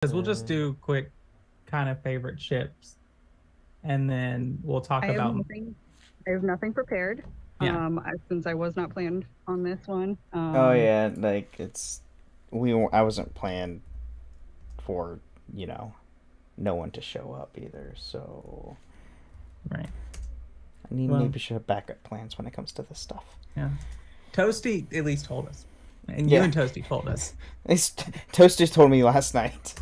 Because we'll just do quick kind of favorite ships, and then we'll talk I have about nothing. I have nothing prepared. yeah. Since I was not planned on this one. Oh yeah, like I wasn't planned for you know no one to show up either, so Right. I need Well, maybe should have backup plans when it comes to this stuff. yeah. Toasty at least told us, and you Yeah, and Toasty told us. Toasters told me last night.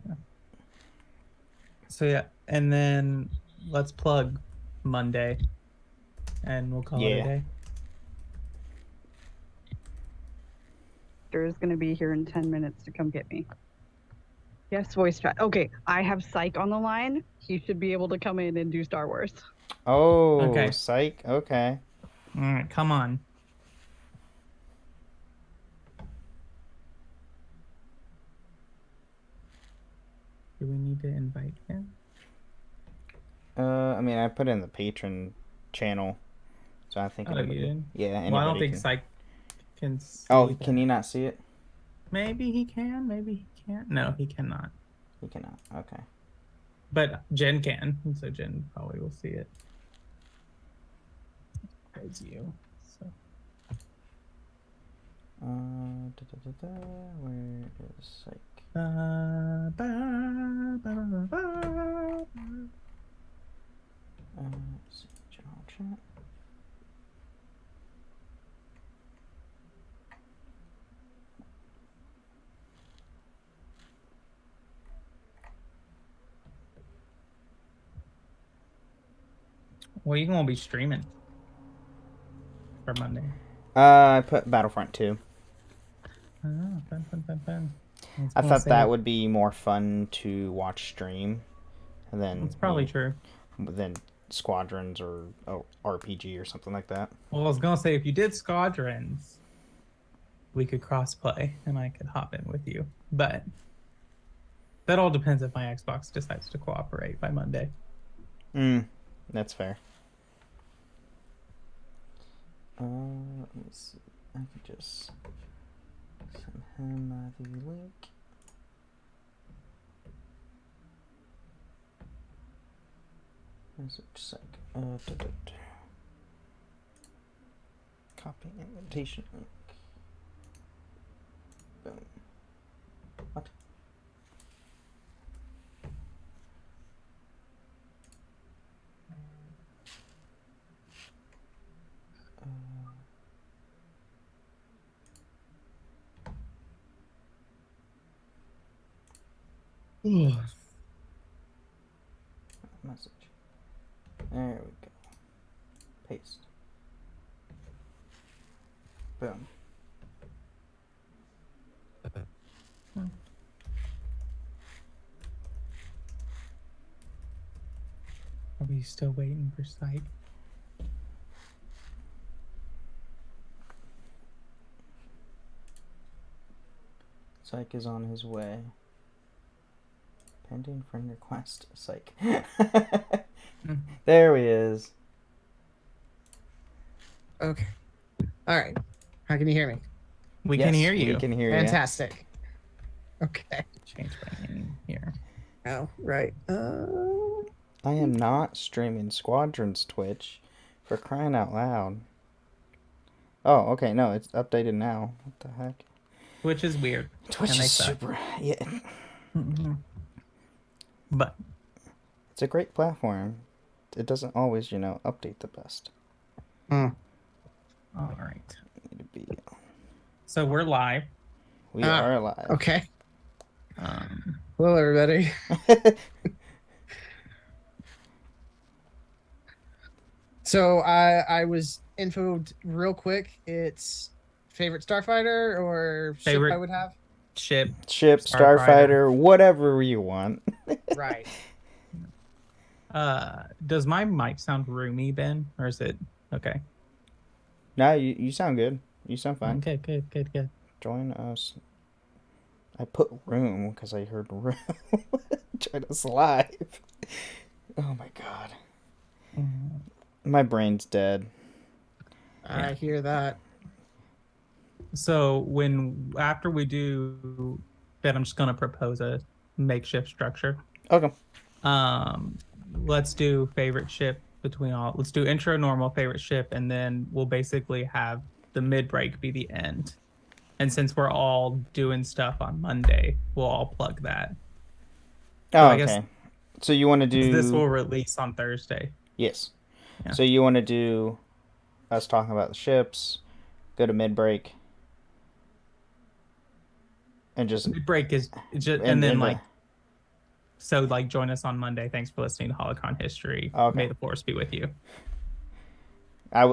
Yeah. So yeah, and then let's plug Monday, and we'll call it a Yeah. day. Is going to be here in 10 minutes to come get me. Yes, voice chat. Okay, I have Psych on the line. He should be able to come in and do Star Wars. Oh, Okay. psych. Okay. All right, come on. Do we need to invite him? I mean, I put in the patron channel, so I think. Oh, you did? Yeah, anybody well, I don't think can. Psych can. See Can you not see it? Maybe he can. Maybe he can't. No, he cannot. He cannot. Okay. But Jen can, so Jen probably will see it. As you. So. Where is psych? Let's see, general chat. Well, you gonna be streaming for Monday. I put Battlefront 2. Oh, fun. I thought that would be more fun to watch stream, and then it's probably true. Than Squadrons or RPG or something like that. Well, I was gonna say if you did Squadrons, we could crossplay and I could hop in with you. But that all depends if my Xbox decides to cooperate by Monday. That's fair. Let me see. I could just send him the link. Message sec. Copy invitation link. Boom. What? Message. There we go. Paste. Boom. Are we still waiting for Psych? Psych is on his way. Pending friend request. Psych. There he is. Okay. All right. How can you hear me? We can hear you. We can hear you. Fantastic. Okay. Change my name here. Oh, right. I am not streaming Squadrons Twitch, for crying out loud. Oh, okay. No, it's updated now. What the heck? Which is weird. Twitch is super. Yeah. But it's a great platform. It doesn't always, update the best. All right. Need to be. So we're live. We are live. Okay. Hello, everybody. So I was infoed real quick. It's favorite starfighter or favorite ship I would have? Ship, starfighter, whatever you want. Right. Does my mic sound roomy, Ben, or is it okay? No, you sound good. You sound fine. Okay, good. Join us. I put room because I heard room. Join us live. Oh my god. My brain's dead. I hear that. So after we do that, I'm just gonna propose a makeshift structure. Okay. Let's do favorite ship between all. Let's do intro, normal, favorite ship, and then we'll basically have the mid break be the end. And since we're all doing stuff on Monday, we'll all plug that. Oh, I guess- okay. So you want to 'Cause do this will release on Thursday. Yes. Yeah. So you want to do us talking about the ships, go to mid break, and just Mid break is just, and then like, so like join us on Monday. Thanks for listening to Holocron History. Okay. May the force be with you.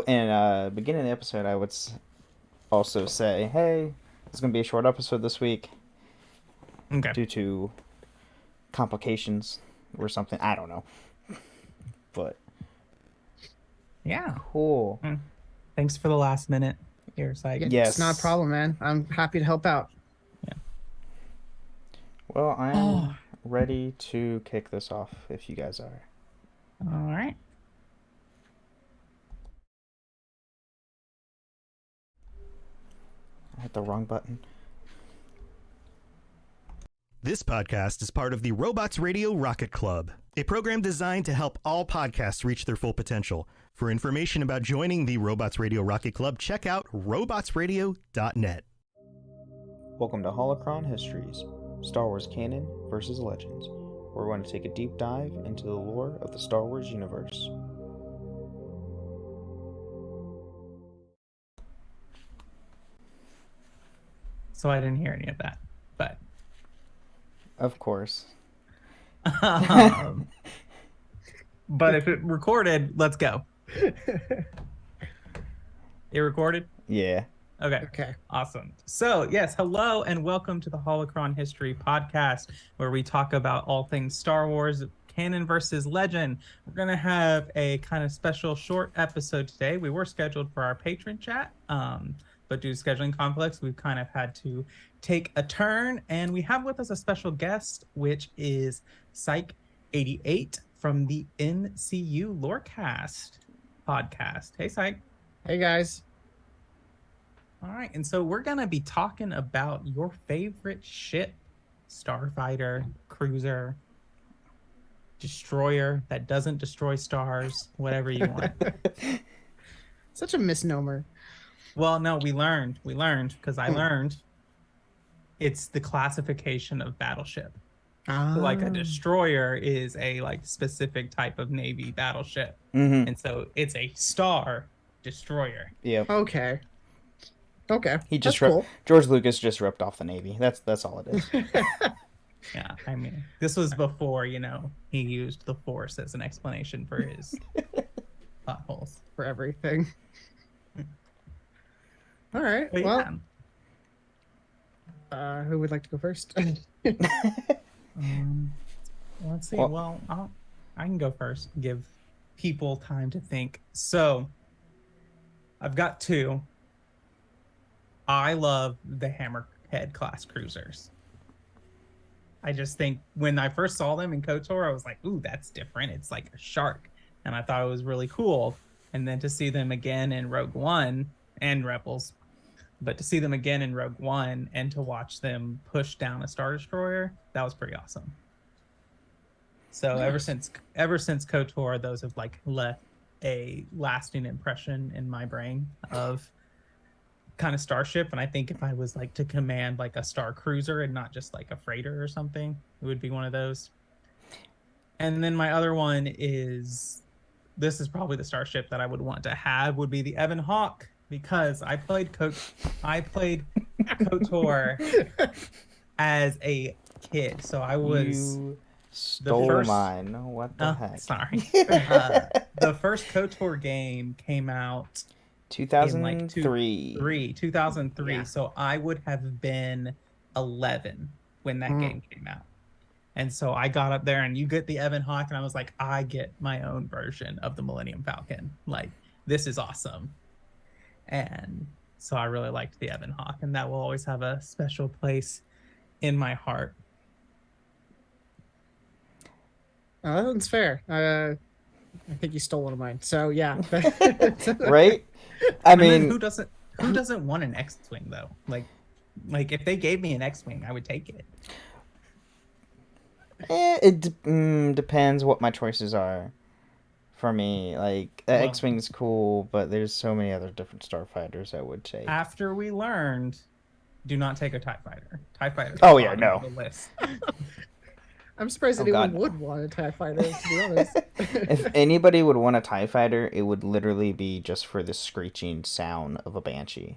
in beginning of the episode, I would also say, hey, it's gonna be a short episode this week Okay. due to complications or something. I don't know, but Yeah. cool. Thanks for the last minute here, Psych. It's Yes. not a problem, man. I'm happy to help out. Well, I am Oh. ready to kick this off if you guys are. All right. I hit the wrong button. This podcast is part of the Robots Radio Rocket Club, a program designed to help all podcasts reach their full potential. For information about joining the Robots Radio Rocket Club, check out robotsradio.net. Welcome to Holocron Histories, Star Wars Canon versus Legends, where we're going to take a deep dive into the lore of the Star Wars universe. So I didn't hear any of that, but Of course. but if it recorded, let's go. It recorded? Yeah. Okay. Okay. Awesome. So, yes, hello and welcome to the Holocron History Podcast, where we talk about all things Star Wars, canon versus legend. We're going to have a kind of special short episode today. We were scheduled for our patron chat, but due to scheduling conflicts, we've kind of had to take a turn. And we have with us a special guest, which is Psych88 from the NCU Lorecast podcast. Hey, Psych. Hey, guys. All right, and so we're gonna be talking about your favorite ship, starfighter, cruiser, destroyer that doesn't destroy stars, whatever you want. Such a misnomer. Well, no, we learned because I learned it's the classification of battleship. So, like a destroyer is a like specific type of Navy battleship, Mm-hmm. and so it's a star destroyer. Yep. Okay. Okay. He just That's cool. George Lucas just ripped off the Navy. That's all it is. Yeah, I mean, this was before, he used the Force as an explanation for his plot holes. For everything. All right. But Well, yeah, who would like to go first? let's see. Well- Well, I can go first. Give people time to think. So, I've got two. I love the Hammerhead class cruisers. I just think when I first saw them in KOTOR, I was like, ooh, that's different. It's like a shark. And I thought it was really cool. And then to see them again in Rogue One and Rebels, but to see them again in Rogue One and to watch them push down a Star Destroyer, that was pretty awesome. So Nice. ever since KOTOR, those have like left a lasting impression in my brain of kind of starship. And I think if I was like to command like a star cruiser and not just like a freighter or something, it would be one of those. And then my other one is, this is probably the starship that I would want to have, would be the Evan Hawke, because I played KOTOR as a kid. So I was You stole first- mine. What the heck? sorry. The first KOTOR game came out 2003. 2003. Yeah. So I would have been 11 when that game came out. And so I got up there and you get the Evan Hawke and I was like, I get my own version of the Millennium Falcon. Like, this is awesome. And so I really liked the Evan Hawke, and that will always have a special place in my heart. That one's fair. I think you stole one of mine. So yeah. Right? I And then mean, who doesn't Who doesn't want an X-wing though? Like if they gave me an X-wing, I would take it. Depends what my choices are. For me, like Well- X-wing's cool, but there's so many other different starfighters I would take. After we learned, do not take a TIE fighter. TIE fighter. Oh, yeah, no. The list. I'm surprised Oh, anyone God. would want a TIE fighter, to be honest. If anybody would want a TIE fighter, it would literally be just for the screeching sound of a banshee.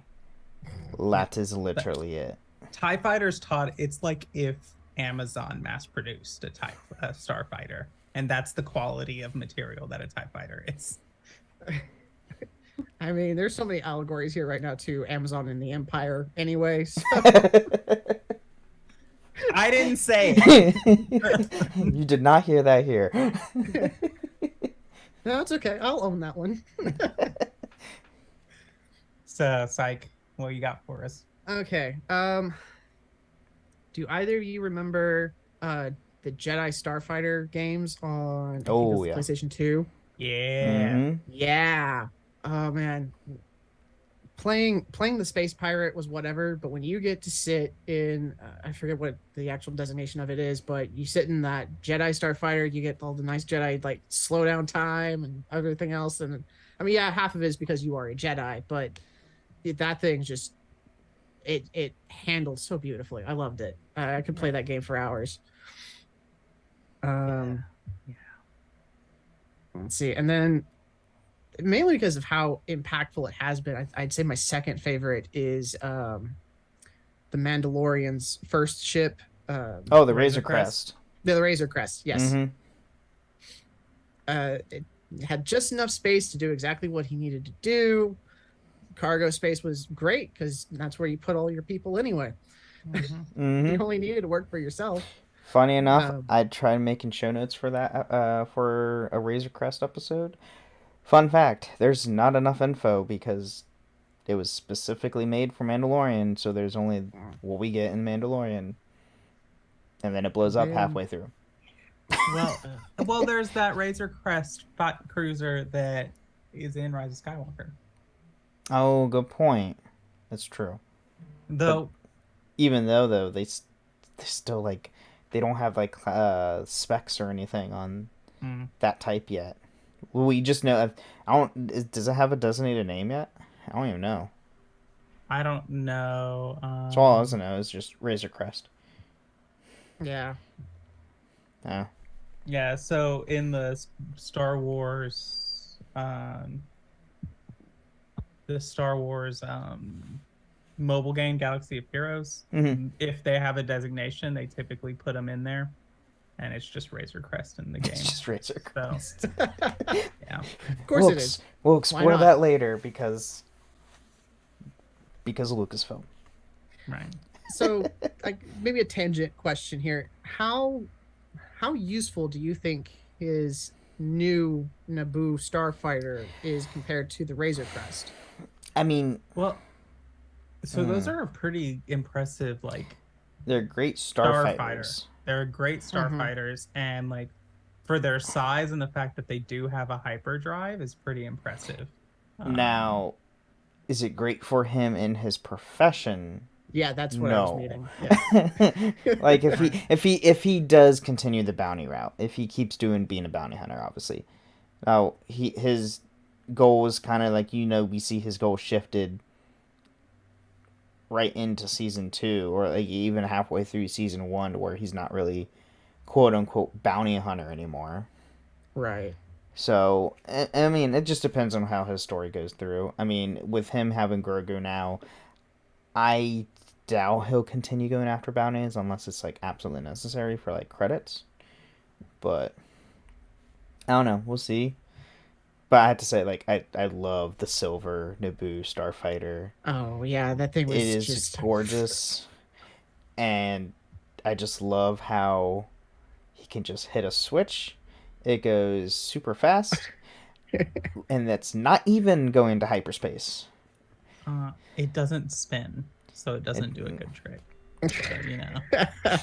That is literally it. TIE fighters taught it's like if Amazon mass produced a starfighter, and that's the quality of material that a TIE fighter is. I mean, there's so many allegories here right now to Amazon and the Empire anyway. So. I didn't say it. You did not hear that here. No, it's okay. I'll own that one. So, Psych, what you got for us? Okay. Do either of you remember the Jedi Starfighter games on PlayStation 2? Yeah. Mhm. Yeah. Oh man. Playing the Space Pirate was whatever, but when you get to sit in I forget what the actual designation of it is, but you sit in that Jedi Starfighter, you get all the nice Jedi like slow down time and everything else. And I mean, yeah, half of it is because you are a Jedi, but that thing just it handled so beautifully. I loved it. I could play that game for hours. Yeah. Let's see, and then mainly because of how impactful it has been, I'd say my second favorite is the Mandalorian's first ship. Oh, the Razor Crest. The Razor Crest, yes. Mhm. It had just enough space to do exactly what he needed to do. Cargo space was great because that's where you put all your people anyway. Mhm. You only needed to work for yourself. Funny enough, Um, I tried making show notes for that for a Razor Crest episode. Fun fact, there's not enough info because it was specifically made for Mandalorian, so there's only what we get in Mandalorian. And then it blows up Yeah. halfway through. Well, there's that Razor Crest cruiser that is in Rise of Skywalker. Oh, good point. That's true. Though, Even though they still like they don't have like specs or anything on that type yet. We just know. Does it have a designated name yet? I don't even know. I don't know. That's all I was know is just Razor Crest. Yeah. Oh. Yeah, so in the Star Wars, mobile game, Galaxy of Heroes, Mhm. if they have a designation, they typically put them in there, and it's just Razor Crest in the game. It's just Razor So, Crest. yeah. Of course it is. We'll explore not? that later because of Lucasfilm. Right. So, like, maybe a tangent question here. How useful do you think his new Naboo starfighter is compared to the Razor Crest? I mean, Well, so those are pretty impressive, like, they're great starfighters. They're great starfighters, and like for their size and the fact that they do have a hyperdrive is pretty impressive. Now, is it great for him in his profession? Yeah, that's what I No. was meaning. Yeah. Like if he does continue the bounty route, if he keeps being a bounty hunter, obviously. Now his goal is kind of like, we see his goal shifted right into season 2, or like even halfway through season 1, to where he's not really quote unquote bounty hunter anymore. Right. So I mean, it just depends on how his story goes through. I mean, with him having Grogu now, I doubt he'll continue going after bounties unless it's like absolutely necessary for like credits. But I don't know, we'll see. But I have to say, like, I love the silver Naboo starfighter. Oh yeah, that thing was It is just gorgeous, and I just love how he can just hit a switch. It goes super fast, and that's not even going to hyperspace. It doesn't spin, so it doesn't do a good trick. So,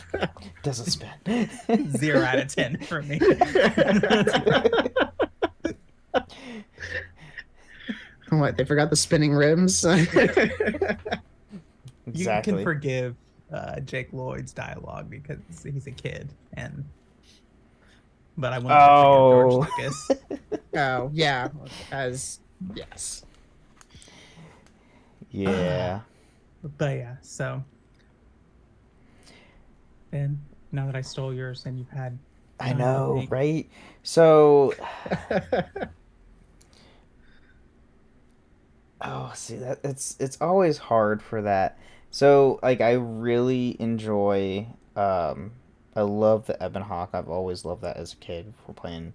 Doesn't spin. 0 out of 10 for me. What, they forgot the spinning rims? You can Exactly. forgive Jake Lloyd's dialogue because he's a kid, but I wouldn't forgive Oh. George Lucas. Oh, yeah. Yes. Yeah. But yeah, so and now that I stole yours and you've had I time to know, think, right? So, see that it's always hard for that. So, like, I really enjoy. I love the Ebon Hawk. I've always loved that as a kid. For playing,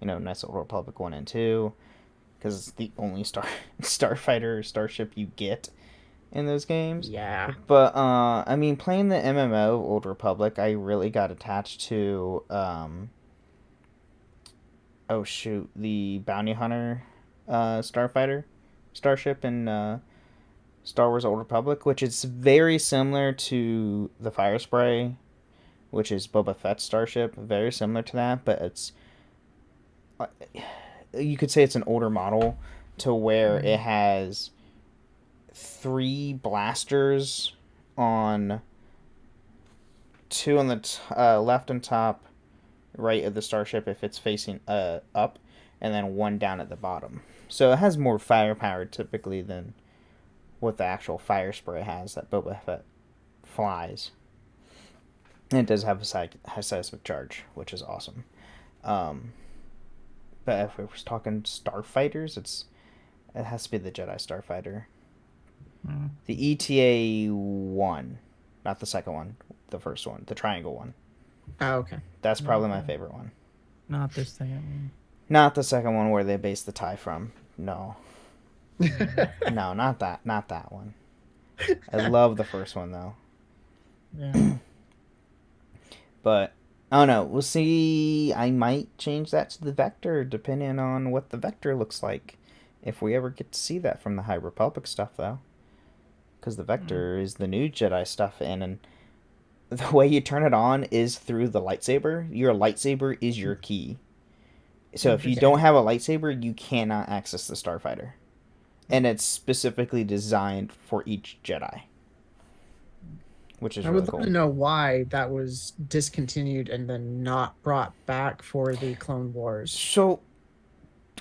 Knights of the Old Republic 1 and 2, because it's the only starfighter or starship you get in those games. Yeah. But I mean, playing the MMO Old Republic, I really got attached to oh shoot, the Bounty Hunter starship in Star Wars Old Republic, which is very similar to the Fire Spray, which is Boba Fett's starship, very similar to that, but it's you could say it's an older model to where it has 3 blasters on 2 on the left and top right of the starship if it's facing up, and then 1 down at the bottom. So it has more firepower typically than what the actual fire spray has that Boba Fett flies. And it does have a seismic charge, which is awesome. But if we're talking starfighters, it has to be the Jedi Starfighter. The ETA 1, not the second one, the first one, the triangle one. Oh, okay. That's probably my favorite one. not this thing. Not the second one where they base the tie from. No. No, not that. Not that one. I love the first one though. Yeah. But I don't know. We'll see. I might change that to the Vector depending on what the Vector looks like. If we ever get to see that from the High Republic stuff though. Because the Vector is the new Jedi stuff, and the way you turn it on is through the lightsaber. Your lightsaber is your key. So if you don't have a lightsaber, you cannot access the Starfighter. And it's specifically designed for each Jedi. Which is I really would cool. love to know why that was discontinued and then not brought back for the Clone Wars. So,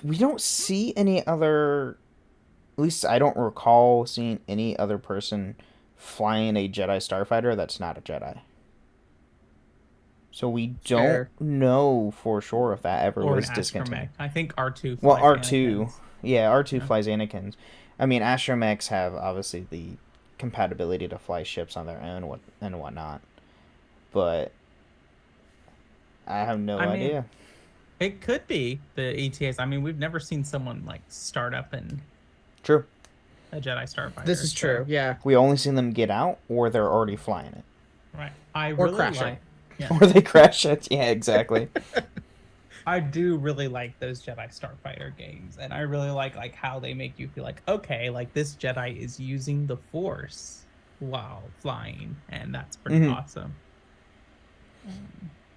we don't see any other... At least I don't recall seeing any other person flying a Jedi Starfighter that's not a Jedi. So we don't Fair. know for sure if that ever Or was an discontinued. astromech. I think R2 Well, flies R2. Anakins. Yeah, R2 Yeah. flies Anakin's. I mean, astromechs have obviously the compatibility to fly ships on their own and whatnot. But I have no I mean, idea. It could be the ETAs. I mean, we've never seen someone like start up in True. a Jedi Starfighter. This is true, yeah. We only seen them get out, or they're already flying it. Right. I Or really crash it. like. Yeah. Or they crash it. Yeah, exactly. I do really like those Jedi Starfighter games, and I really like how they make you feel like, okay, like this Jedi is using the Force while flying, and that's pretty awesome.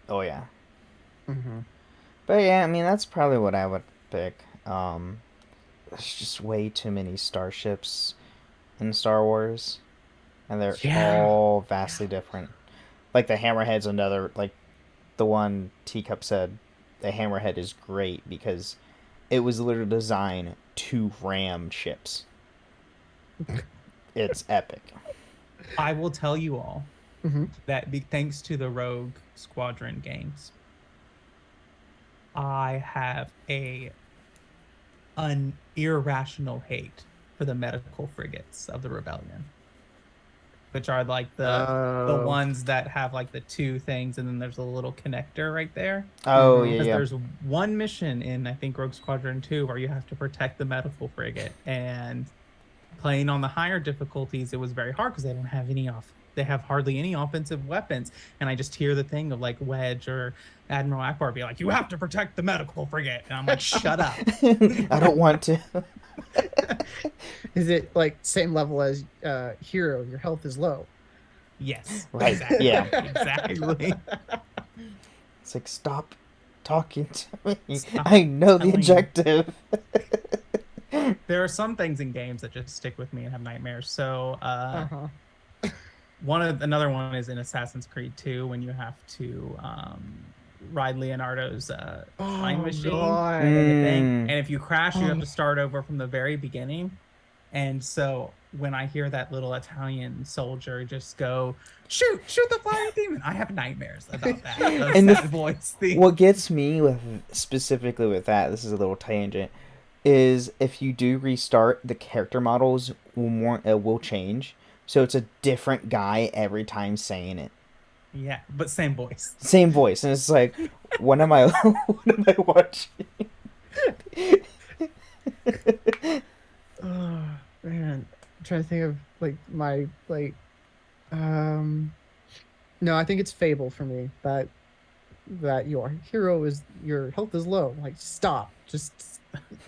Oh, yeah. Mm-hmm. But yeah, I mean, that's probably what I would pick. There's just way too many starships in Star Wars, and they're all vastly different. Like the Hammerhead's another, like the one Teacup said, the Hammerhead is great because it was literally designed to ram ships. It's epic. I will tell you all Mhm. that thanks to the Rogue Squadron games, I have an irrational hate for the medical frigates of the Rebellion, which are like the ones that have like the 2 things, and then there's a little connector right there. Oh, Because yeah. there's one mission in, I think, Rogue Squadron 2 where you have to protect the medical frigate, and playing on the higher difficulties, it was very hard because they don't have they have hardly any offensive weapons. And I just hear the thing of like Wedge or Admiral Akbar be like, you have to protect the medical frigate. And I'm like, shut up. I don't want to. Is it like same level as Hero? Your health is low. Yes. Right, Exactly. yeah. Exactly. It's like, stop talking to me. Stop I know the telling me. objective. There are some things in games that just stick with me and have nightmares. So another one is in Assassin's Creed 2 when you have to ride Leonardo's flying machine. God. And if you crash, you have to start over from the very beginning. And so when I hear that little Italian soldier just go, shoot the flying demon, I have nightmares about that. And that voice thing. What gets me specifically with that, this is a little tangent, is if you do restart, the character models will change. So it's a different guy every time saying it. Yeah, but same voice. Same voice, and it's like, what am I watching? Oh man, I'm trying to think of no, I think it's Fable for me that your health is low. Like, stop. Just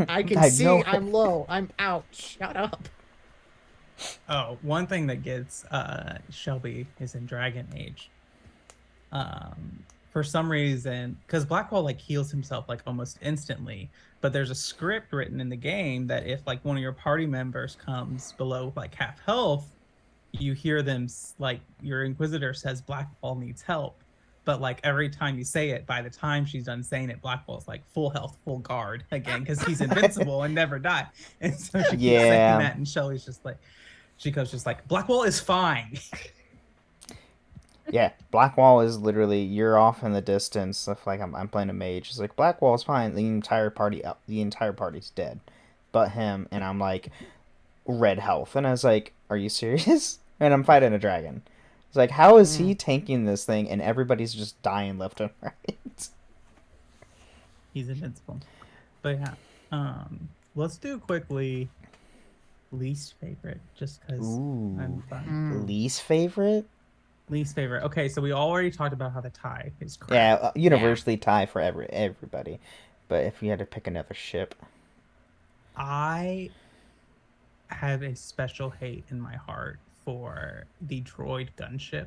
I can see I'm low. I'm out. Shut up. Oh, one thing that gets Shelby is in Dragon Age. For some reason, because Blackwall heals himself almost instantly, but there's a script written in the game that if one of your party members comes below half health, you hear them your Inquisitor says Blackwall needs help, but every time you say it, by the time she's done saying it, Blackwall's full health, full guard again because he's invincible and never die. And so she keeps saying that, and Shelly's just Blackwall is fine. Yeah, Blackwall is literally, you're off in the distance. If I'm playing a mage, it's Blackwall's fine. The entire party's dead, but him. And I'm red health, and I was are you serious? And I'm fighting a dragon. It's how is he tanking this thing and everybody's just dying left and right? He's invincible. But yeah, let's do quickly least favorite, just because I'm fun. Least favorite. Okay, so we already talked about how the tie is crap. Yeah, universally tie for everybody. But if you had to pick another ship, I have a special hate in my heart for the droid gunship.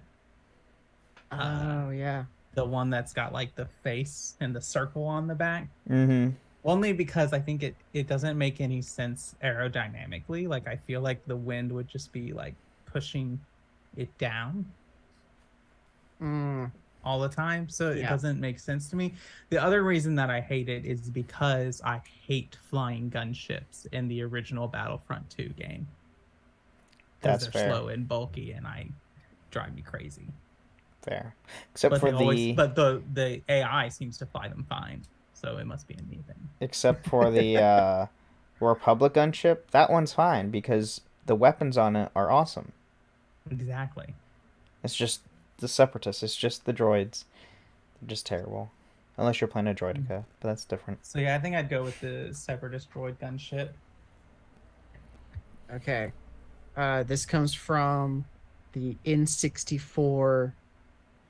Oh yeah, the one that's got the face and the circle on the back. Mm-hmm. Only because I think it doesn't make any sense aerodynamically. I feel the wind would just be pushing it down all the time, so it doesn't make sense to me. The other reason that I hate it is because I hate flying gunships in the original Battlefront 2 game. That's they're fair. Slow and bulky, and drive me crazy. Fair, except for the AI seems to fly them fine, so it must be a me thing. Except for the Republic gunship, that one's fine because the weapons on it are awesome. Exactly. It's just the Separatists. It's just the droids. They're just terrible. Unless you're playing a droidica, but that's different. So yeah, I think I'd go with the Separatist droid gunship. Okay. This comes from the N64.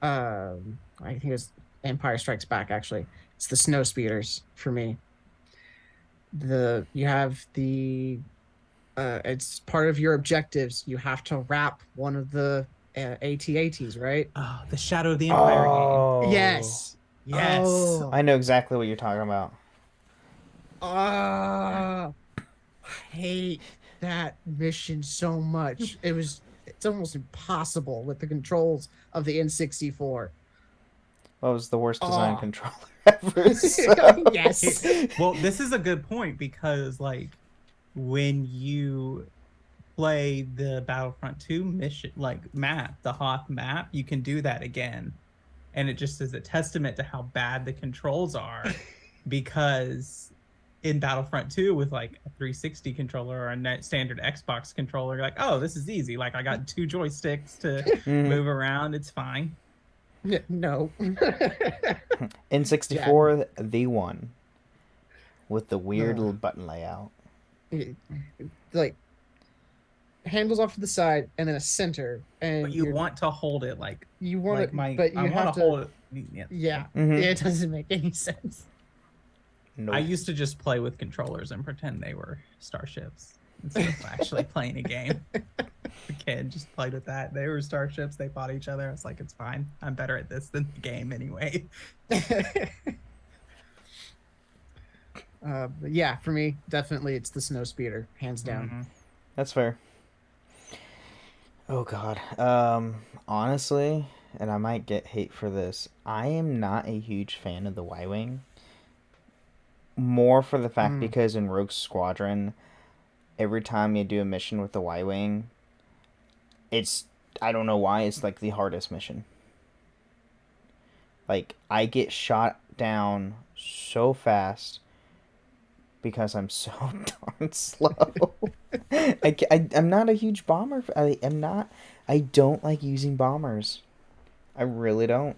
I think it was Empire Strikes Back. Actually, it's the snow speeders for me. You have the. It's part of your objectives. You have to wrap one of the AT-ATs, right? Oh, the Shadow of the Empire game. Yes. Oh. I know exactly what you're talking about. I hate that mission so much. It's almost impossible with the controls of the N64. What was the worst design controller ever? So. Yes. Well, this is a good point because when you play the Battlefront 2 mission map, the Hoth map, you can do that again, and it just is a testament to how bad the controls are. Because in Battlefront 2 with a 360 controller or a standard Xbox controller, you're oh, this is easy, I got 2 joysticks to move around, it's fine. No. N64 the one with the weird little button layout. Handles off to the side and then a center, and but you want to hold it you want it, but you have to hold it. Yeah, it doesn't make any sense. Nope. I used to just play with controllers and pretend they were starships instead of actually playing a game. The kid just played with that. They were starships. They fought each other. I was it's fine. I'm better at this than the game anyway. But yeah, for me, definitely it's the snow speeder, hands down. Mhm. That's fair. Oh God. Honestly, and I might get hate for this. I am not a huge fan of the Y-wing. More for the fact Mm. because in Rogue Squadron, every time you do a mission with the Y-wing, it's, I don't know why, it's like the hardest mission. Like, I get shot down so fast because I'm so darn slow. I'm not a huge bomber. I don't like using bombers. I really don't.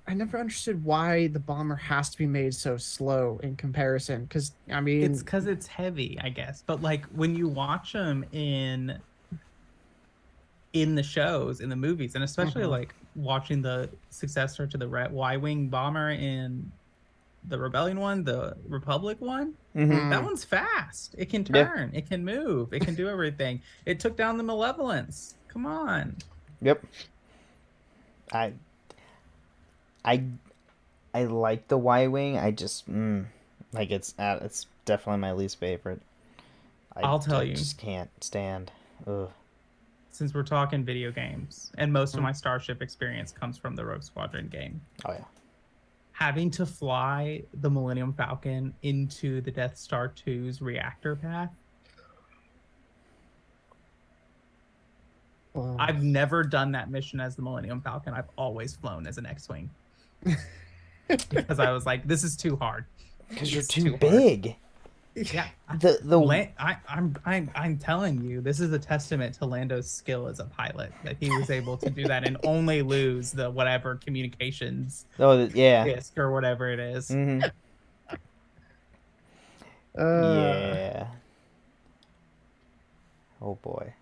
I never understood why the bomber has to be made so slow in comparison. Because I mean, It's because it's heavy, I guess. But like when you watch them in the shows, in the movies, and especially like watching the successor to the Y-wing bomber in the Rebellion one, the Republic one, Mm-hmm. that one's fast. It can Yeah. turn, it can move, it can do everything. It took down the Malevolence. Come on. Yep. I I I like the Y-wing. I just like it's definitely my least favorite. I'll tell I you. just can't stand. Ugh. Since we're talking video games, and most of my Starship experience comes from the Rogue Squadron game. Oh yeah. Having to fly the Millennium Falcon into the Death Star 2's reactor path. well, I've never done that mission as the Millennium Falcon. I've always flown as an X-Wing. Because I was like, this is too hard. Because you're It's too hard. big. Yeah. The I'm telling you, this is a testament to Lando's skill as a pilot that he was able to do that and only lose the whatever communications yeah. disc or whatever it is. Mm-hmm. Yeah. Oh boy.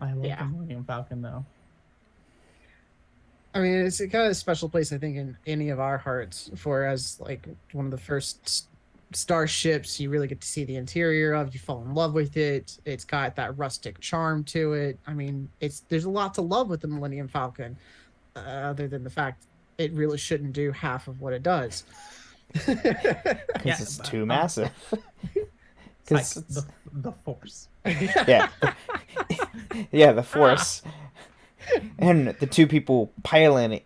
I love Yeah. the Millennium Falcon though. I mean, it's kind of a special place, I think, in any of our hearts for as like one of the first starships you really get to see the interior of. You fall in love with it. It's got that rustic charm to it. I mean, there's a lot to love with the Millennium Falcon, other than the fact it really shouldn't do half of what it does. Because Yeah, it's but, too massive. It's like the Force. Yeah. Yeah, the Force. And the two people piloting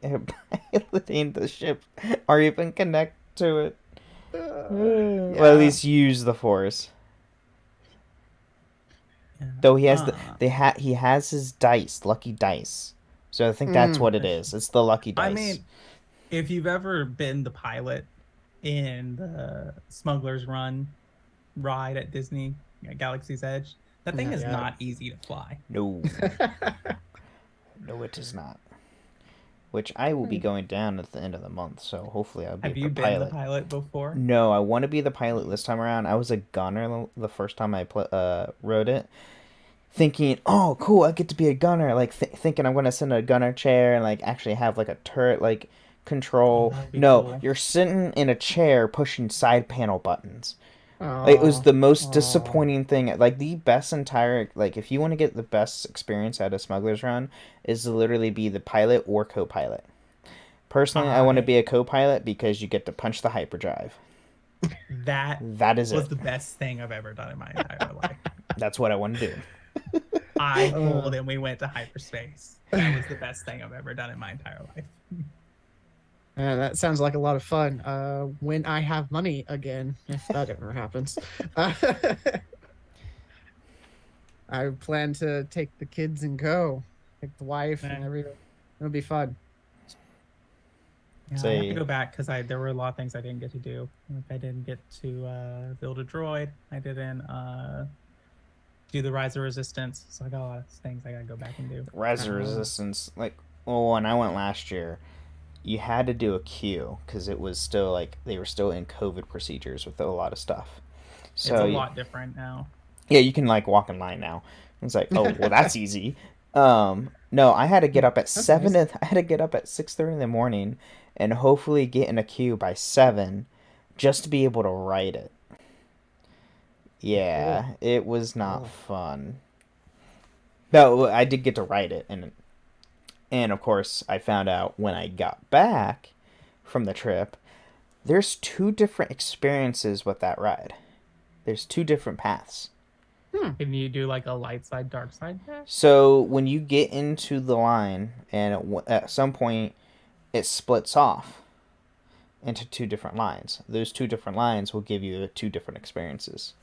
the ship are even connected to it. Well, at least use the Force. Yeah. Though he has he has his dice, lucky dice. So I think that's what it is. It's the lucky dice. I mean, if you've ever been the pilot in the Smuggler's Run ride at Disney Galaxy's Edge, that thing is not easy to fly. No. No, it is not. Which I will be going down at the end of the month, so hopefully I'll be Have you been pilot. the pilot before? No, I want to be the pilot this time around. I was a gunner the first time I rode it, thinking, "Oh, cool! I get to be a gunner." Like thinking I'm gonna sit in a gunner chair and like actually have like a turret like control. that'd be No, cool. you're sitting in a chair pushing side panel buttons. It was the most disappointing thing. Like the best entire if you want to get the best experience out of Smuggler's Run, is to literally be the pilot or co-pilot. Personally, I want to be a co-pilot because you get to punch the hyperdrive. That is was it. the best thing I've ever done in my entire life. That's what I want to do. I pulled and we went to hyperspace. That was the best thing I've ever done in my entire life. That sounds like a lot of fun. When I have money again, if that ever happens. I plan to take the kids and go. Take the wife and everything. It'll be fun. Yeah, I have to go back because there were a lot of things I didn't get to do. Like I didn't get to build a droid. I didn't do the Rise of Resistance. So I got a lot of things I gotta go back and do. Rise of Resistance, when I went last year, you had to do a queue because it was still they were still in COVID procedures with a lot of stuff. So it's a lot different now. Yeah, you can walk in line now. It's like, oh well, that's easy. No, I had to get up at 7. Nice. I had to get up at 6:30 in the morning, and hopefully get in a queue by 7, just to be able to write it. Yeah, it was not fun. No, I did get to write it, and of course I found out when I got back from the trip There's 2 different experiences with that ride. There's 2 different paths. Can you do like a light side, dark side path? So when you get into the line, and at some point it splits off into 2 different lines. Those 2 different lines will give you 2 different experiences.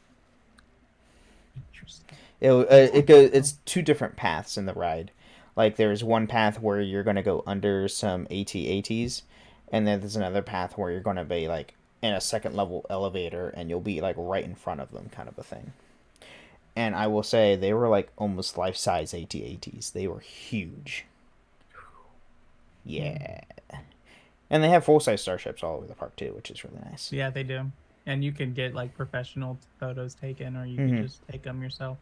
Interesting. It's 2 different paths in the ride. Like there's one path where you're going to go under some AT-ATs, and then there's another path where you're going to be like in a second level elevator, and you'll be like right in front of them, kind of a thing. And I will say they were like almost life-size AT-ATs. They were huge. Yeah. And they have full-size starships all over the park too, which is really nice. Yeah, they do. And you can get like professional photos taken, or you can just take them yourself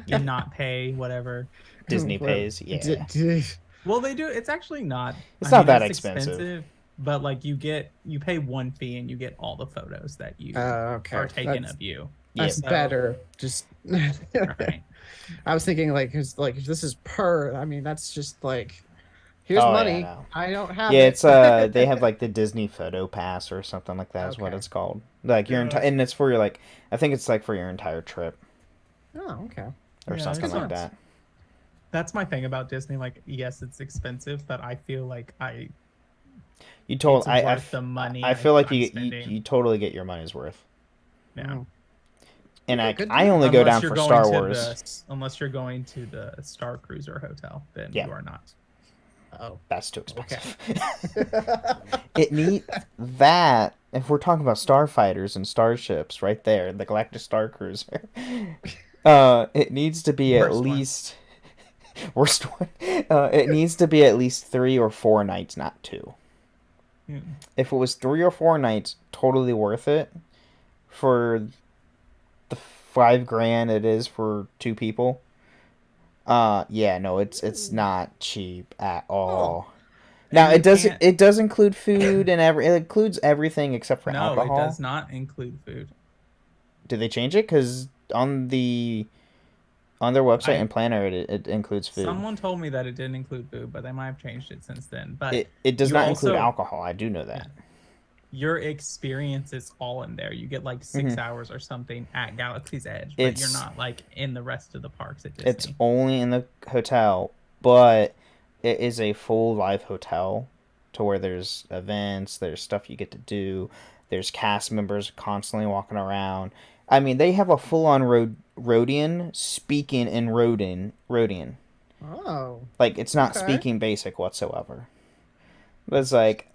and not pay whatever Disney pays, yeah. Well, they do. It's actually not. It's not that expensive. But like you pay one fee and you get all the photos that you are taken of you. That's better. Just Right. I was thinking like if this is per. I mean, that's just like here's Oh, yeah, money. no. I don't have. Yeah, it. it's they have like the Disney Photo Pass or something like that is what Okay. it's called. Like your entire, and it's for your like, I think it's like for your entire trip Oh, okay. or Yeah, something it's like not- that. That's my thing about Disney. Like, yes, it's expensive, but I feel like You told it's I worth the money. I feel like I'm you spending. totally get your money's worth. Yeah. Mm. And Yeah, I good I deal. only go Unless down you're for going Star to Wars. unless you're going to the Star Cruiser Hotel, then Yeah. you are not. Oh. That's too expensive. It need that if we're talking about starfighters and starships, right there, the Galactic Star Cruiser. It needs to be at Worst one. least worst one. It needs to be at least 3 or 4 nights, not 2. Yeah. If it was 3 or 4 nights, totally worth it for the $5,000 it is for 2 people. Yeah, no, it's not cheap at all. Now And you can't- it does include food and it includes everything except for No, alcohol. it does not include food. Did they change it? Because on their website and planner it includes food. Someone told me that it didn't include food, but they might have changed it since then. But It does you not include also- alcohol. I do know that. your experience is all in there. You get like 6 hours or something at Galaxy's Edge, but you're It's- not like in the rest of the parks at Disney. It's only in the hotel, but it is a full live hotel to where there's events, there's stuff you get to do, there's cast members constantly walking around. I mean, they have a full-on Rhodian speaking in Rhodian. Oh. Like, it's not Okay. speaking basic whatsoever. But it's like,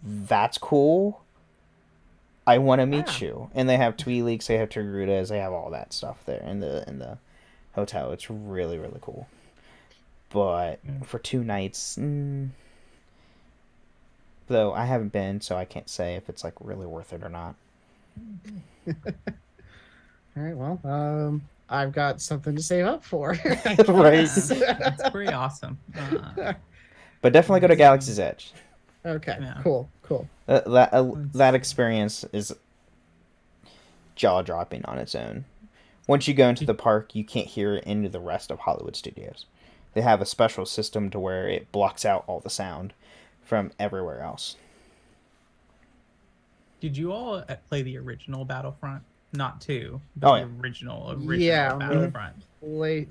that's cool. I want to meet Yeah. you. And they have Twi'leks, they have Togrutas, they have all that stuff there in the hotel. It's really, really cool. But for 2 nights, though I haven't been, so I can't say if it's like really worth it or not. All right. Well, I've got something to save up for. Right. That's pretty awesome. But definitely go to Galaxy's Edge. Okay. Yeah. Cool. That experience is jaw dropping on its own. Once you go into the park, you can't hear it into the rest of Hollywood Studios. They have a special system to where it blocks out all the sound from everywhere else. Did you all play the original Battlefront? Not 2, but Oh, the yeah. original Yeah, on the- Battlefront.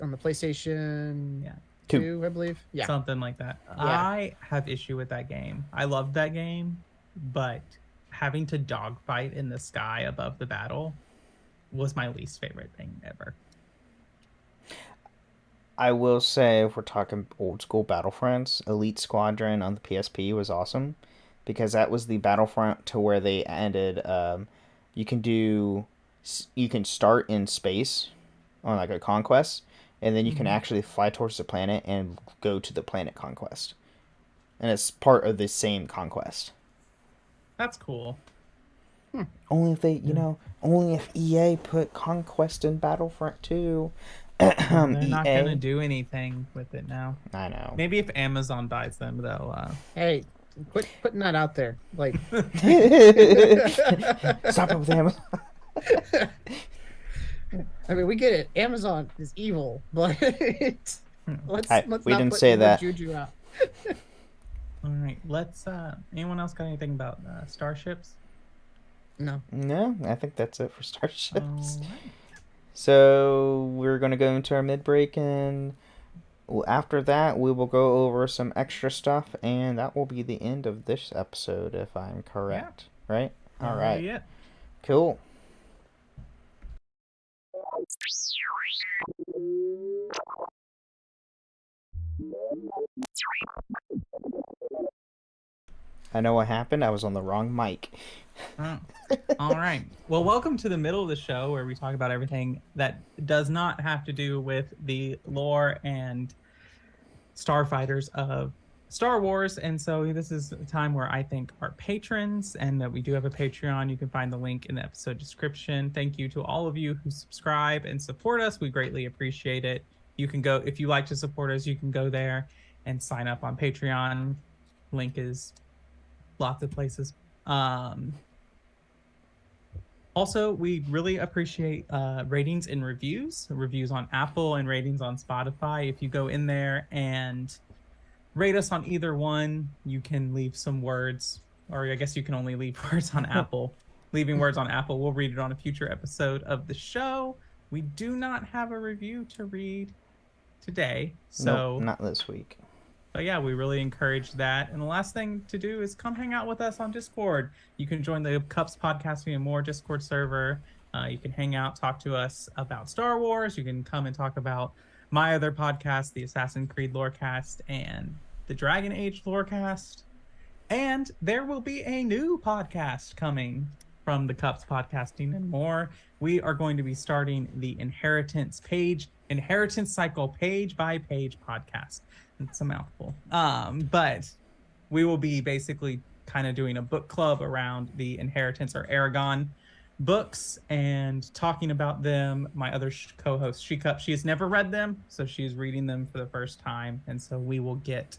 On the PlayStation Yeah. 2, I believe. Yeah. Something like that. I have issue with that game. I love that game, but having to dogfight in the sky above the battle was my least favorite thing ever. I will say, if we're talking old school Battlefronts, Elite Squadron on the PSP was awesome because that was the Battlefront to where they ended. You can start in space on like a conquest, and then you can actually fly towards the planet and go to the planet conquest, and it's part of the same conquest. That's cool. Only if they, only if EA put Conquest in Battlefront 2. They're not EA. gonna do anything with it now. I know. Maybe if Amazon buys them, they'll. Hey, quit putting that out there. Like, Stop it with Amazon. I mean, we get it. Amazon is evil, but let's Hey, let's we not didn't put say more that. Juju out. All right, let's. Anyone else got anything about starships? No. No, I think that's it for starships. All right. So we're gonna go into our mid break, and after that we will go over some extra stuff, and that will be the end of this episode, if I'm correct. Right? All That'll right. be it. Cool. I know what happened. I was on the wrong mic. Oh. All right. Well, welcome to the middle of the show where we talk about everything that does not have to do with the lore and starfighters of Star Wars. And so this is a time where I thank our patrons, and that we do have a Patreon. You can find the link in the episode description. Thank you to all of you who subscribe and support us. We greatly appreciate it. You can go, if you like to support us, you can go there and sign up on Patreon. Link is lots of places. Also, we really appreciate ratings and reviews on Apple and ratings on Spotify. If you go in there and rate us on either one, you can leave some words, or I guess you can only leave words on Apple. Leaving words on Apple, we'll read it on a future episode of the show. We do not have a review to read today, so Nope, not this week. but yeah, we really encourage that. And the last thing to do is come hang out with us on Discord. You can join the Cups Podcasting and More Discord server. You can hang out, talk to us about Star Wars. You can come and talk about my other podcast, the Assassin's Creed Lorecast and the Dragon Age Lorecast. And there will be a new podcast coming from the Cups Podcasting and More. We are going to be starting the Inheritance Cycle page by page podcast. It's a mouthful. But we will be basically kind of doing a book club around the Inheritance or Aragon books and talking about them. My other co-host, she has never read them, so she's reading them for the first time. And so we will get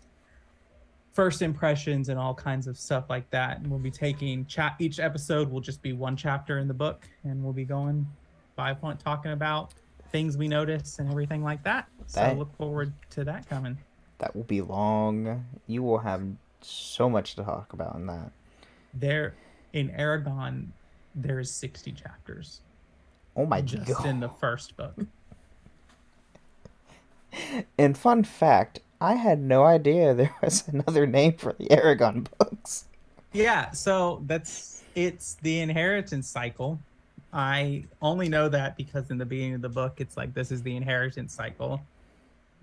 first impressions and all kinds of stuff like that. And we'll be taking each episode will just be one chapter in the book, and we'll be going 5 point talking about things we notice and everything like that. So look forward to that coming. That will be long. You will have so much to talk about in that. There, in Aragon, there's 60 chapters. Oh my just god. in the first book. And fun fact, I had no idea there was another name for the Aragon books. Yeah, so it's the Inheritance Cycle. I only know that because in the beginning of the book, it's like, this is the Inheritance Cycle.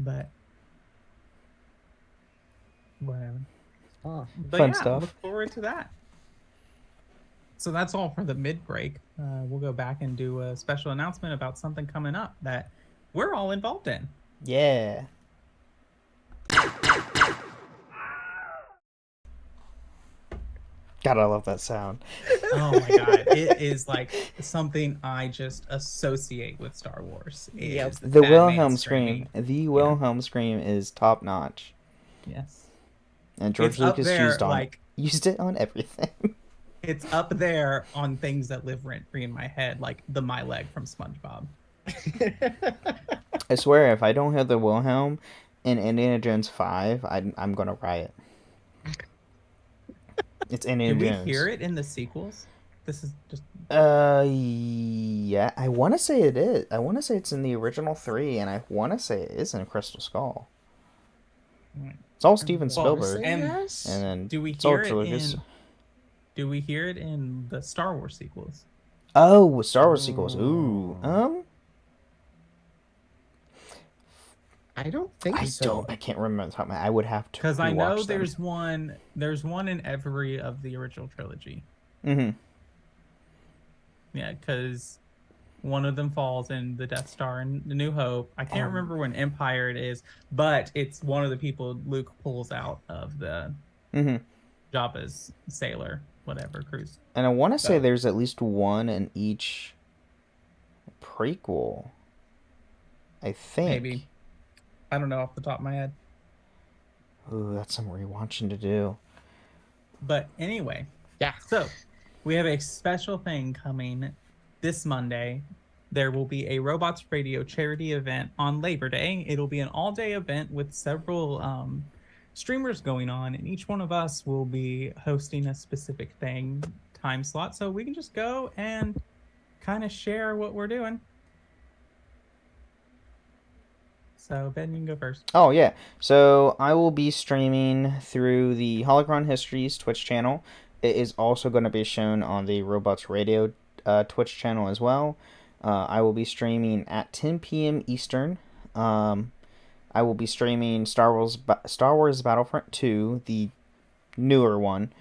But whatever. Oh, But Fun yeah, stuff. look forward to that. So that's all for the mid-break. We'll go back and do a special announcement about something coming up that we're all involved in. Yeah. God, I love that sound. Oh my god, it is like something I just associate with Star Wars. Yep. Is The Fat Man Wilhelm scream. screaming. The Wilhelm scream is top notch. Yes. And George It's up Lucas there, used it on everything. It's up there on things that live rent-free in my head, like the My Leg from SpongeBob. I swear, if I don't hear the Wilhelm in Indiana Jones 5, I'm gonna riot. It's Indiana Did we Jones. hear it in the sequels? This is just Yeah, I want to say it is. I want to say it's in the original 3, and I want to say it is in Crystal Skull. It's all Steven Spielberg, and yes. and then do we it's all hear it George Lucas. do we hear it in the Star Wars sequels? Oh, Star Wars sequels. Ooh, I don't think so. I can't remember the top of my. I would have to. Because I know rewatch them. there's one in every of the original trilogy. Mm-hmm. Yeah, because one of them falls in the Death Star in The New Hope. I can't remember when Empire it is, but it's one of the people Luke pulls out of the Jabba's sailor, whatever, cruise. And I want to say there's at least one in each prequel. I think. Maybe. I don't know off the top of my head. Ooh, that's some rewatching to do. But anyway, Yeah. so we have a special thing coming this Monday. There will be a Robots Radio charity event on Labor Day. It'll be an all-day event with several streamers going on, and each one of us will be hosting a specific thing time slot, so we can just go and kind of share what we're doing. So Ben, you can go first. Oh yeah, so I will be streaming through the Holocron Histories Twitch channel. It is also going to be shown on the Robots Radio Twitch channel as well. I will be streaming at 10 p.m. Eastern. I will be streaming Star Wars Battlefront 2, the newer one,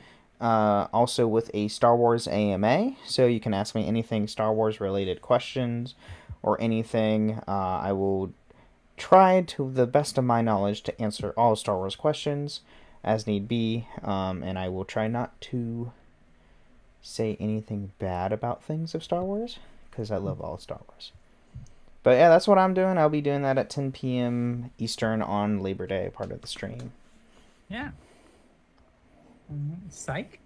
also with a Star Wars AMA, so you can ask me anything Star Wars related questions or anything. I will try to the best of my knowledge to answer all Star Wars questions as need be, and I will try not to say anything bad about things of Star Wars, because I love all Star Wars. But yeah, that's what I'm doing. I'll be doing that at 10 p.m. Eastern on Labor Day, part of the stream. Yeah. Psych.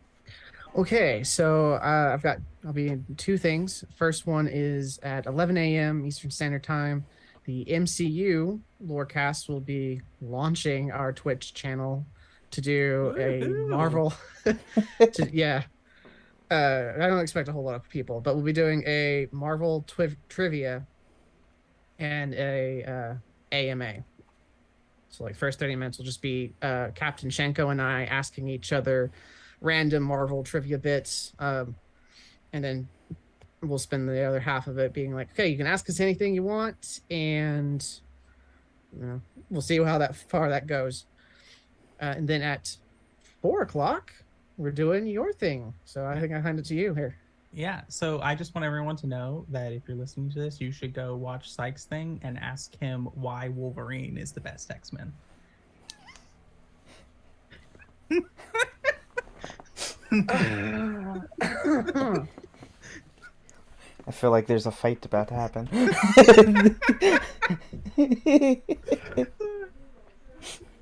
Okay, so I'll be in two things. First one is at 11 a.m. Eastern Standard Time. The MCU Lorecast will be launching our Twitch channel to do a Marvel. I don't expect a whole lot of people, but we'll be doing a Marvel trivia and a AMA. So like first 30 minutes will just be Captain Shenko and I asking each other random Marvel trivia bits, and then we'll spend the other half of it being like, okay, you can ask us anything you want, and we'll see how far that goes. And then at 4:00, we're doing your thing. So I think I hand it to you here. Yeah, so I just want everyone to know that if you're listening to this, you should go watch Sykes' thing and ask him why Wolverine is the best X-Men. I feel like there's a fight about to happen.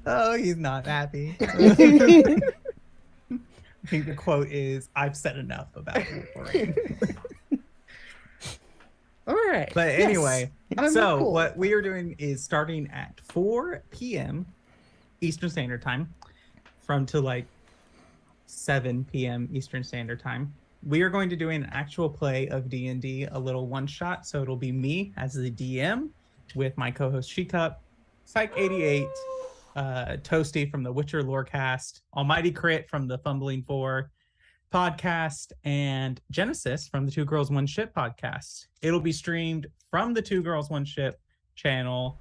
Oh, he's not happy. I think the quote is, "I've said enough about Wolverine." All right. But anyway, so cool. what we are doing is starting at 4 p.m. Eastern Standard Time from to like 7 p.m. Eastern Standard Time. We are going to do an actual play of D&D, a little one-shot. So it'll be me as the DM with my co-host Shecup, Psych88, Toasty from the Witcher Lorecast, Almighty Crit from the Fumbling 4 podcast, and Genesis from the Two Girls One Ship podcast. It'll be streamed from the Two Girls One Ship channel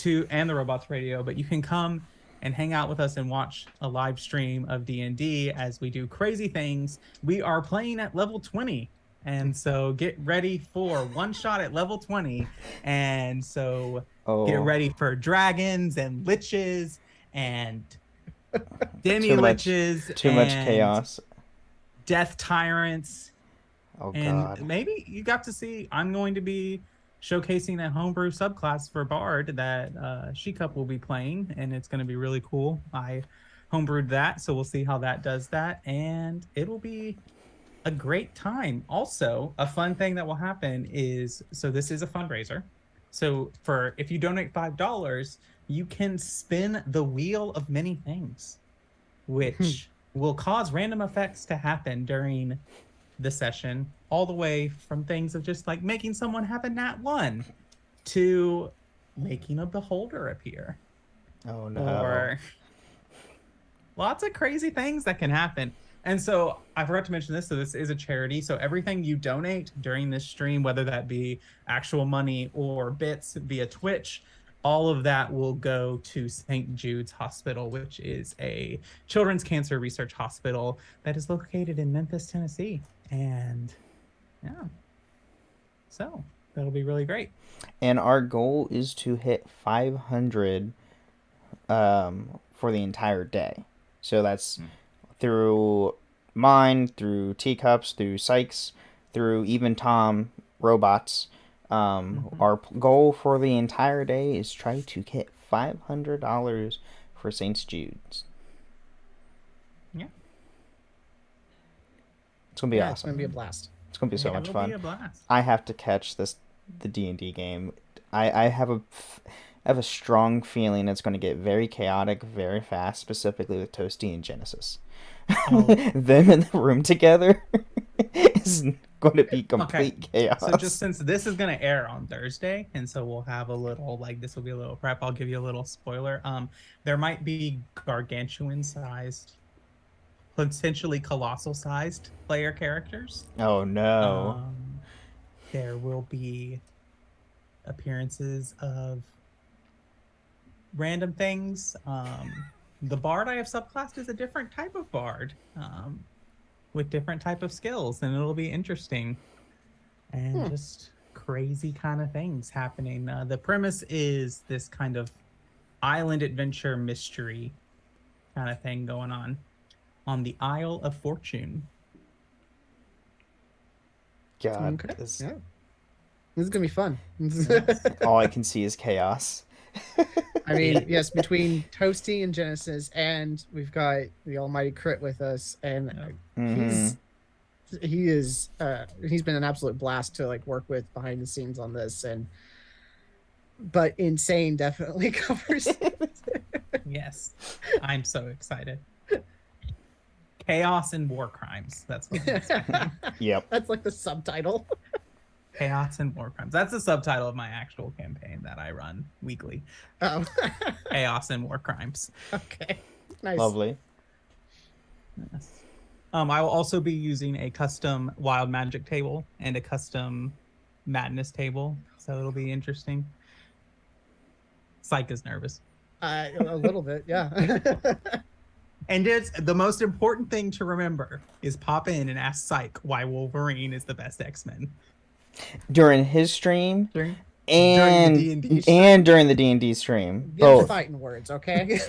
and the Robots Radio, but you can come and hang out with us and watch a live stream of D&D as we do crazy things. We are playing at level 20, and so get ready for one shot at level 20, and so get ready for dragons and liches and demi-liches. Too much chaos. Death tyrants. Oh, and God. Maybe you got to see, I'm going to be showcasing a homebrew subclass for Bard that Shecup will be playing, and it's going to be really cool. I homebrewed that, so we'll see how that does that, and it'll be a great time. Also, a fun thing that will happen is, so this is a fundraiser. So if you donate $5, you can spin the wheel of many things, which will cause random effects to happen during the session, all the way from things of just like making someone have a nat 1 to making a beholder appear. Oh no. Or lots of crazy things that can happen. And so I forgot to mention this, so this is a charity. So everything you donate during this stream, whether that be actual money or bits via Twitch, all of that will go to St. Jude's Hospital, which is a children's cancer research hospital that is located in Memphis, Tennessee. And yeah, so that'll be really great. And our goal is to hit 500 for the entire day. So that's through mine, through Teacups, through Sykes, through even Tom, Robots. Our goal for the entire day is try to hit $500 for St. Jude's. Yeah. It's going to be awesome. It's going to be a blast. It's going to be so much fun. Be a blast. I have to catch the D&D game. I have have a strong feeling it's going to get very chaotic very fast, specifically with Toasty and Genesis. Oh. Them in the room together is going to be complete chaos. So just since this is going to air on Thursday, and so we'll have a little, like, this will be a little prep, I'll give you a little spoiler. There might be gargantuan sized, potentially colossal sized player characters. Oh no. There will be appearances of random things. The bard I have subclassed is a different type of bard, with different type of skills, and it'll be interesting and just crazy kind of things happening. The premise is this kind of island adventure mystery kind of thing going on the Isle of Fortune. God, Okay. this, Yeah. This is gonna be fun. all I can see is chaos. I mean, yes, between Toasty and Genesis, and we've got the almighty Crit with us, and he's been an absolute blast to like work with behind the scenes on this, but insane definitely covers it. Yes, I'm so excited. Chaos and War Crimes. That's what I'm saying. Yep. That's like the subtitle. Chaos and War Crimes. That's the subtitle of my actual campaign that I run weekly. Oh. Chaos and War Crimes. Okay. Nice. Lovely. Yes. I will also be using a custom Wild Magic table and a custom Madness table, so it'll be interesting. Psyche is nervous. A little bit, yeah. And it's the most important thing to remember is pop in and ask Psyche why Wolverine is the best X-Men. During his stream During the D&D stream. and during the D&D stream. Give Both. fighting words, okay?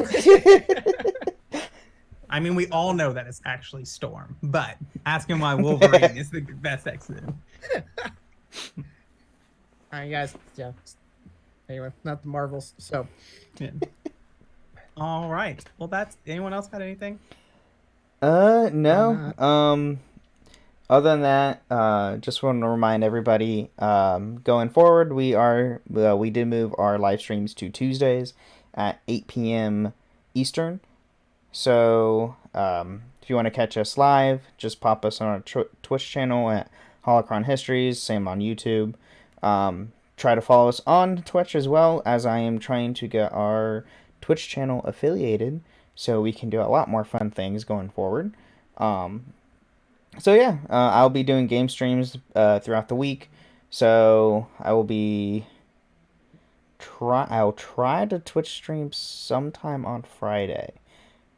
I mean, we all know that it's actually Storm, but ask him why Wolverine is the best X-Men. All right, guys. Yeah. Anyway, not the Marvels. So. Yeah. All right. Well, anyone else got anything? No. Other than that, just want to remind everybody, going forward, we did move our live streams to Tuesdays at 8 p.m. Eastern. So, if you want to catch us live, just pop us on our Twitch channel at Holocron Histories, same on YouTube. Try to follow us on Twitch as well, as I am trying to get our Twitch channel affiliated so we can do a lot more fun things going forward. So yeah, I'll be doing game streams throughout the week. So I'll try to Twitch stream sometime on Friday.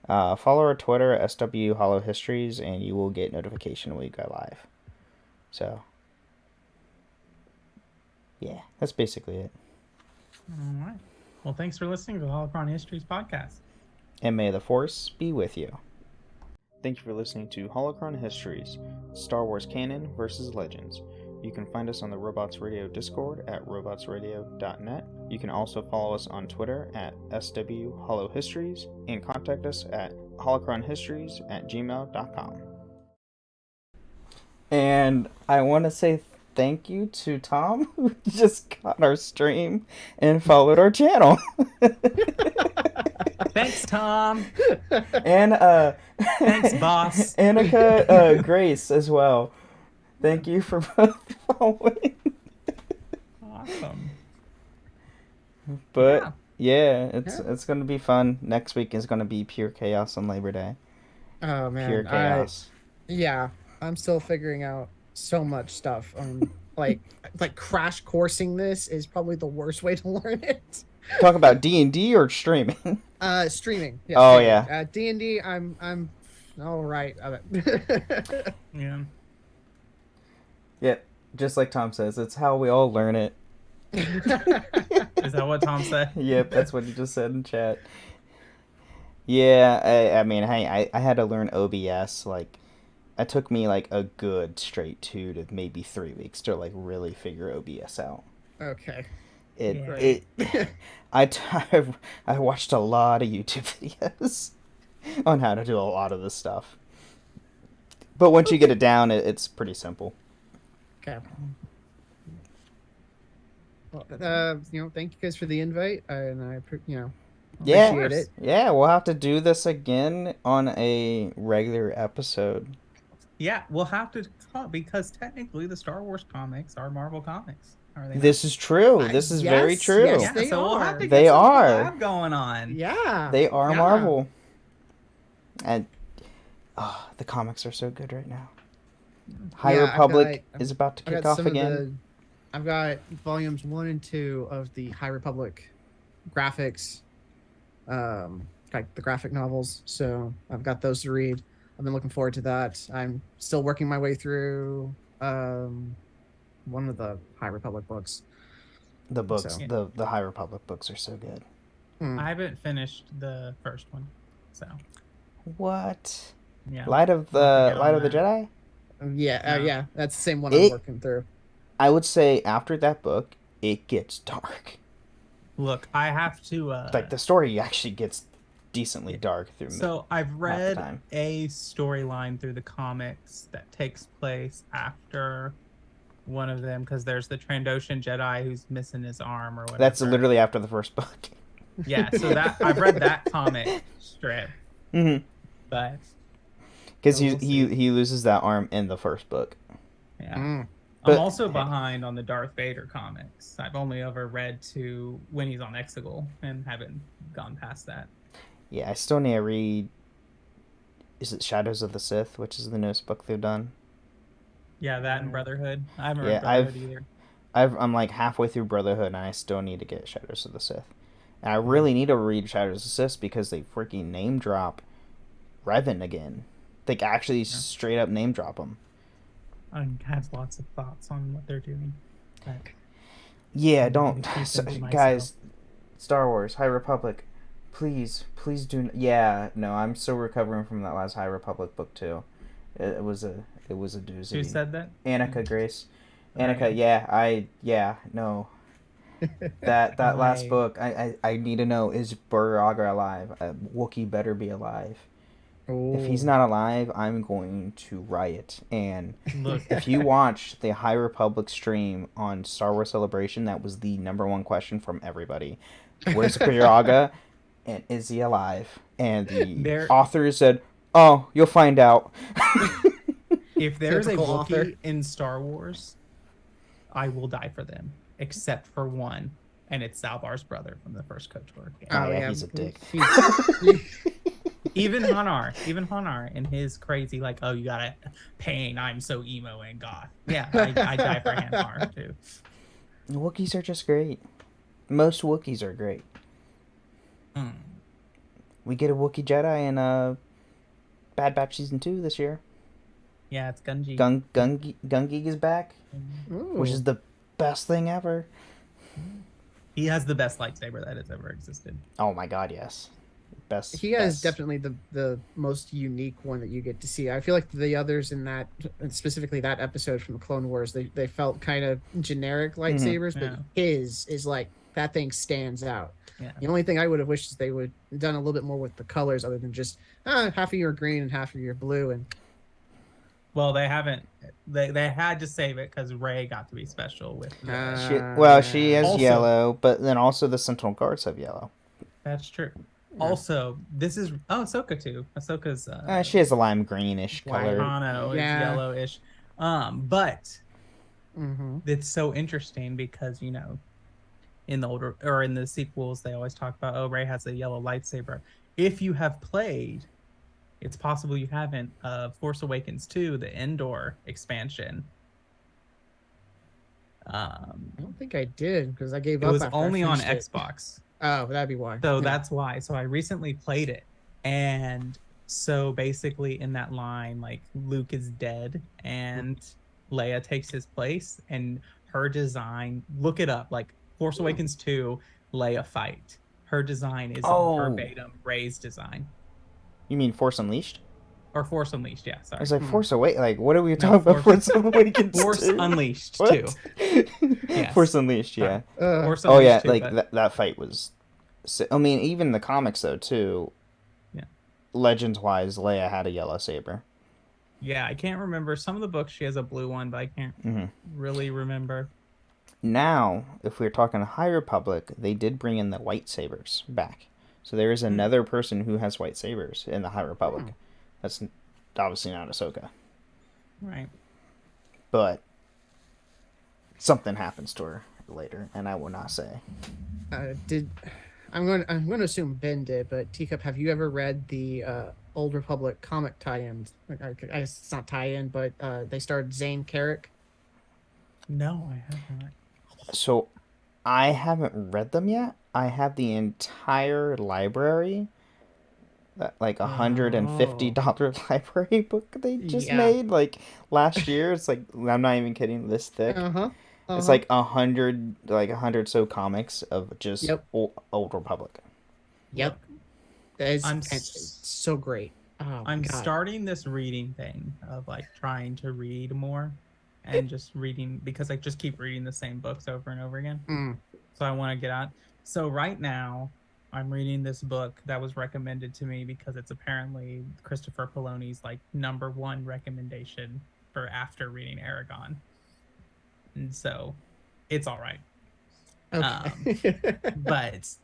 Follow our Twitter at SW Hollow Histories, and you will get notification when we go live. So yeah, that's basically it. All right. Well, thanks for listening to the Holocron Histories podcast. And may the Force be with you. Thank you for listening to Holocron Histories, Star Wars Canon versus Legends. You can find us on the Robots Radio Discord at robotsradio.net. You can also follow us on Twitter at SWHollowHistories and contact us at holocronhistories@gmail.com. And I want to say thank you to Tom, who just got our stream and followed our channel. Thanks, Tom. And Thanks, boss. Annika Grace as well. Thank you for both following. Awesome. But yeah, it's gonna be fun. Next week is gonna be pure chaos on Labor Day. Oh man, Pure chaos. I'm still figuring out so much stuff. Like crash coursing this is probably the worst way to learn it. Talk about D&D or streaming? Streaming. Yeah, oh streaming. Yeah. D&D, I'm all right. Yeah. Yep. Just like Tom says, it's how we all learn it. Is that what Tom said? Yep, that's what he just said in chat. Yeah, I mean, I had to learn OBS. Like, it took me like a good straight 2 to maybe 3 weeks to like really figure OBS out. Okay. I watched a lot of YouTube videos on how to do a lot of this stuff. But once you get it down, it's pretty simple. Okay. Well, thank you guys for the invite, and Yeah, appreciate it. yeah, we'll have to do this again on a regular episode. Yeah, we'll have to talk because technically the Star Wars comics are Marvel comics. Are they not? This is true. This is very Yes, true. yes, Yeah, they so we'll have to are. get They some are. collab going on. Yeah, They are yeah. Marvel. And the comics are so good right now. High Yeah, Republic is about to I've kick got off some again. I've got volumes 1 and 2 of the High Republic graphics, like the graphic novels. So I've got those to read. I've been looking forward to that. I'm still working my way through one of the High Republic books. The books, So- the High Republic books are so good. I haven't finished the first one, so What? yeah. Light of I'll have to the get Light on of the that. Jedi? Yeah, No. yeah, that's the same one I'm It- working through. I would say after that book, it gets dark. Look, I have to. Like the story actually gets decently dark through. So I've read time. a storyline through the comics that takes place after one of them because there's the Trandoshan Jedi who's missing his arm or whatever. That's literally after the first book. Yeah, so that I've read that comic strip, Mm-hmm. but Because So we'll he loses that arm in the first book. yeah. But- I'm also behind on the Darth Vader comics. I've only ever read to when he's on Exegol and haven't gone past that. Yeah, I still need to read. Is it Shadows of the Sith, which is the newest book they've done? Yeah, that and Brotherhood. I haven't Yeah, read Brotherhood either. I'm like halfway through Brotherhood, and I still need to get Shadows of the Sith. And I really need to read Shadows of the Sith because they freaking name drop Revan again. They actually straight up name drop him. I have lots of thoughts on what they're doing. But Yeah, I'm don't gonna keep them to guys. Star Wars, High Republic, please do. Yeah, no, I'm still recovering from that last High Republic book too. It was a doozy. who said that? Annika Grace. Oh, Annika, no. That last I- book, I need to know, is Buraga alive? Wookiee better be alive. If he's not alive, I'm going to riot. And Look, if you watch the High Republic stream on Star Wars Celebration, that was the #1 question from everybody. Where's Buraga? And is he alive? And the There- author said, "Oh, you'll find out." if there's a Typical author. Wookiee in Star Wars, I will die for them, except for one, and it's Salvar's brother from the first KOTOR game. Oh, yeah, he's a dick. Even Hanar in his crazy like, oh, you gotta pain. I'm so emo and goth. Yeah, I die for Hanar too. Wookiees are just great. Most Wookiees are great. Hmm. We get a Wookiee Jedi in Bad Batch Season 2 this year. Yeah, it's Gungi. Gungi is back, which is the best thing ever. He has the best lightsaber that has ever existed. Oh my god, yes. Best. He has best. definitely the most unique one that you get to see. I feel like the others in that, specifically that episode from the Clone Wars, they felt kind of generic lightsabers, Yeah. but his is like, that thing stands out. Yeah. The only thing I would have wished is they would have done a little bit more with the colors other than just half of your green and half of your blue. And Well, they haven't. They had to save it because Rey got to be special with. She has Also- yellow, but then also the Sentinel Guards have yellow. That's true. Also, this is Ahsoka too. Ahsoka's She has a lime greenish White color. Hano is Yeah. yellowish. But mm-hmm. it's so interesting because in the older or in the sequels they always talk about, oh, Rey has a yellow lightsaber. If you have played, it's possible you haven't, Force Awakens 2, the Endor expansion. I don't think I did because I gave It up. was after I only on finished it. Xbox. Oh, that'd be why. So Yeah. that's why. So I recently played it. And so basically in that line, like Luke is dead and Leia takes his place, and her design, look it up, like Force Awakens 2, Leia fight. Her design is verbatim Rey's design. You mean Force Unleashed? Or Force Unleashed, yeah, I sorry. was like, Force Awakens? Like, what are we talking about? Force Awakens Force 2? Unleashed What? 2. Yes. Force Unleashed, yeah. Force Oh, yeah, Unleashed 2, like, but- that fight was... I mean, even the comics, though, too. Yeah. Legends-wise, Leia had a yellow saber. Yeah, I can't remember. Some of the books she has a blue one, but I can't Mm-hmm. really remember. Now, if we're talking High Republic, they did bring in the lightsabers back. So there is another person who has lightsabers in the High Republic. That's obviously not Ahsoka. Right. But something happens to her later, and I will not say. I'm going to assume Ben did, but Teacup, have you ever read the Old Republic comic tie-ins? I guess it's not tie-in, but they starred Zane Carrick. No, I haven't. So I haven't read them yet. I have the entire library, that like $150 library book they just made like last year. It's like, I'm not even kidding, this thick. It's like 100 so comics of just Old Republic. Yep. It's so great. Oh, I'm starting this reading thing of like trying to read more and just reading, because I just keep reading the same books over and over again. So I want to get out. So right now I'm reading this book that was recommended to me because it's apparently Christopher Poloni's like #1 recommendation for after reading Aragon. And so it's all right. Okay. But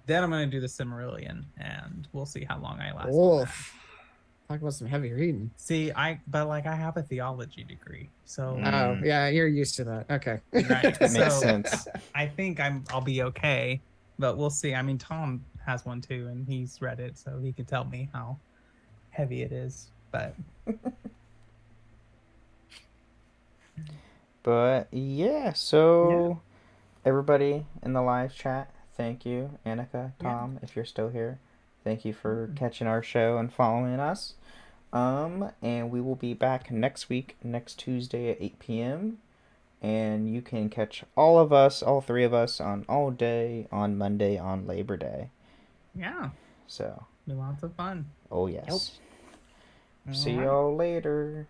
then I'm going to do the Silmarillion, and we'll see how long I last. Talk about some heavy reading. See, I have a theology degree, so oh yeah, you're used to that. Okay, right. Makes sense. I think I'll be okay, but we'll see. I mean, Tom has one too, and he's read it, so he can tell me how heavy it is. But yeah, so everybody in the live chat, thank you. Annika, Tom, if you're still here, thank you for catching our show and following us. And we will be back next week, next Tuesday at 8 p.m. And you can catch all of us, all three of us, on All Day, on Monday, on Labor Day. Yeah. So. Be lots of fun. Oh, yes. See y'all later.